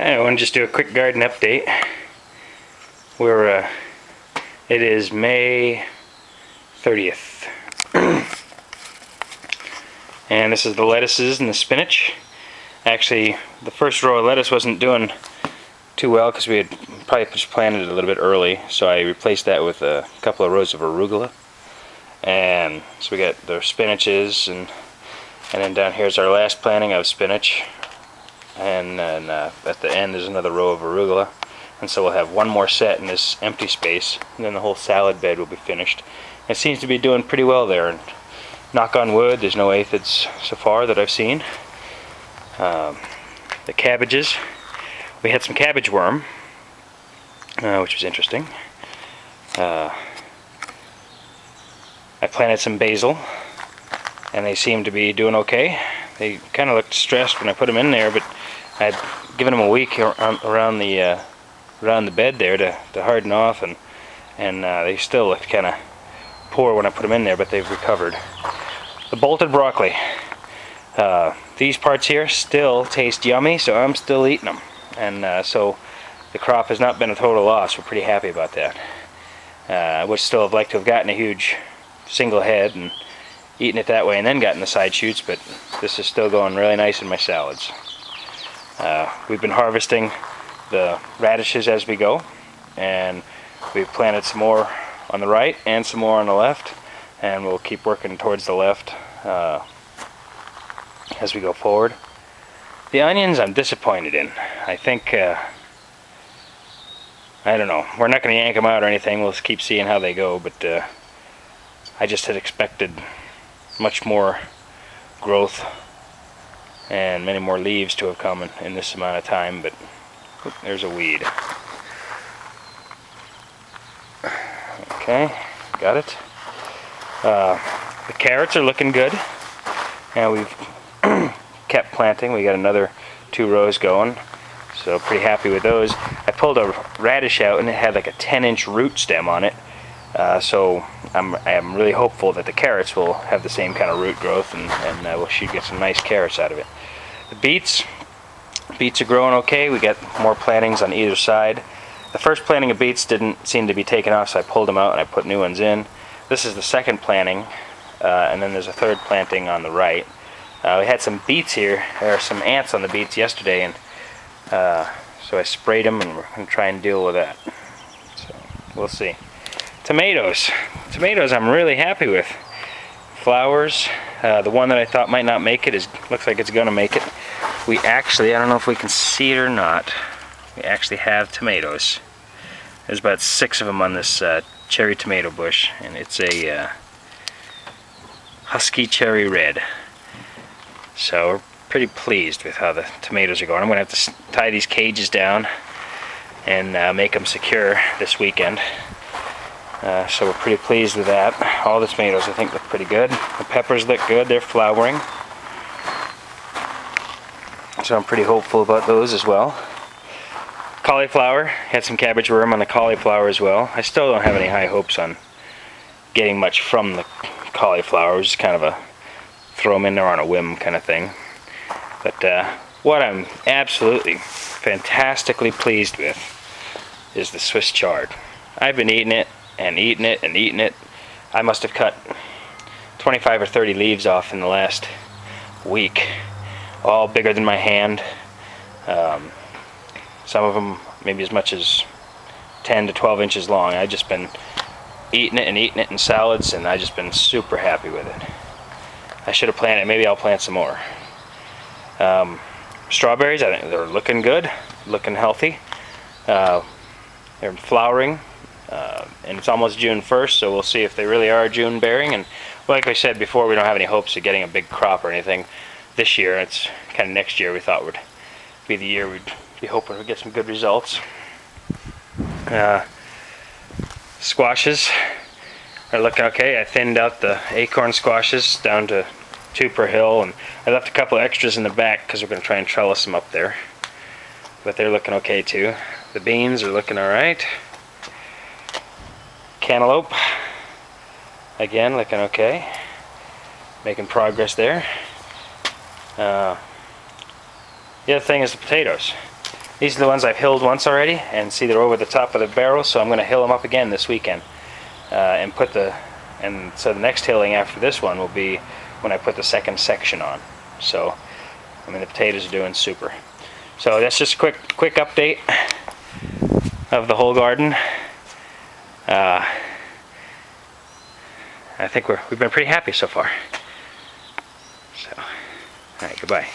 I want to just do a quick garden update. It is May 30th. And this is the lettuces and the spinach. Actually, the first row of lettuce wasn't doing too well because we had probably just planted it a little bit early, so I replaced that with a couple of rows of arugula. And so we got the spinaches, and then down here's our last planting of spinach. And then at the end there's another row of arugula, and so we'll have one more set in this empty space, and then the whole salad bed will be finished. It seems to be doing pretty well there, and knock on wood, there's no aphids so far that I've seen. The cabbages, we had some cabbage worm, which was interesting. I planted some basil, and they seem to be doing okay. They kind of looked stressed when I put them in there, but I'd given them a week around the bed there to harden off, and they still looked kind of poor when I put them in there, but they've recovered. The bolted broccoli. These parts here still taste yummy, so I'm still eating them. And so the crop has not been a total loss. We're pretty happy about that. I would still have liked to have gotten a huge single head and eaten it that way and then gotten the side shoots, but this is still going really nice in my salads. We've been harvesting the radishes as we go, and we've planted some more on the right and some more on the left, and we'll keep working towards the left as we go forward. The onions I'm disappointed in. I think, I don't know, we're not going to yank them out or anything, we'll keep seeing how they go, but I just had expected much more growth and many more leaves to have come in this amount of time, but there's a weed. Okay, got it. The carrots are looking good, and we've kept planting. We got another 2 rows going, so pretty happy with those. I pulled a radish out and it had like a 10-inch root stem on it, so I'm really hopeful that the carrots will have the same kind of root growth, and we should get some nice carrots out of it. The beets are growing okay. We got more plantings on either side. The first planting of beets didn't seem to be taken off, so I pulled them out and I put new ones in. This is the second planting, and then there's a third planting on the right. We had some beets here, or some ants on the beets yesterday, and so I sprayed them, and we're going to try and deal with that. So we'll see. Tomatoes I'm really happy with. Flowers, the one that I thought might not make it looks like it's going to make it. We actually, I don't know if we can see it or not, we actually have tomatoes. There's about 6 of them on this cherry tomato bush, and it's a Husky Cherry Red. So we're pretty pleased with how the tomatoes are going. I'm going to have to tie these cages down and make them secure this weekend. So we're pretty pleased with that. All the tomatoes I think look pretty good. The peppers look good, they're flowering. So I'm pretty hopeful about those as well. Cauliflower, had some cabbage worm on the cauliflower as well. I still don't have any high hopes on getting much from the cauliflower. It's just kind of a throw them in there on a whim kind of thing. But what I'm absolutely fantastically pleased with is the Swiss chard. I've been eating it and eating it and eating it. I must have cut 25 or 30 leaves off in the last week, all bigger than my hand. Some of them maybe as much as 10 to 12 inches long. I've just been eating it in salads, and I've just been super happy with it. I should have planted, maybe I'll plant some more. Strawberries, I think they're looking good, looking healthy. They're flowering, and it's almost June 1st, so we'll see if they really are June bearing. And like I said before, we don't have any hopes of getting a big crop or anything this year. It's kind of next year we thought would be the year we'd be hoping to get some good results. Squashes are looking okay. I thinned out the acorn squashes down to 2 per hill, and I left a couple extras in the back because we're going to try and trellis them up there. But they're looking okay too. The beans are looking alright. Cantaloupe, again, looking okay. Making progress there. The other thing is the potatoes. These are the ones I've hilled once already, and see they're over the top of the barrel, so I'm going to hill them up again this weekend. And so the next hilling after this one will be when I put the second section on. So, I mean, the potatoes are doing super. So that's just a quick update of the whole garden. I think we've been pretty happy so far. So, all right, goodbye.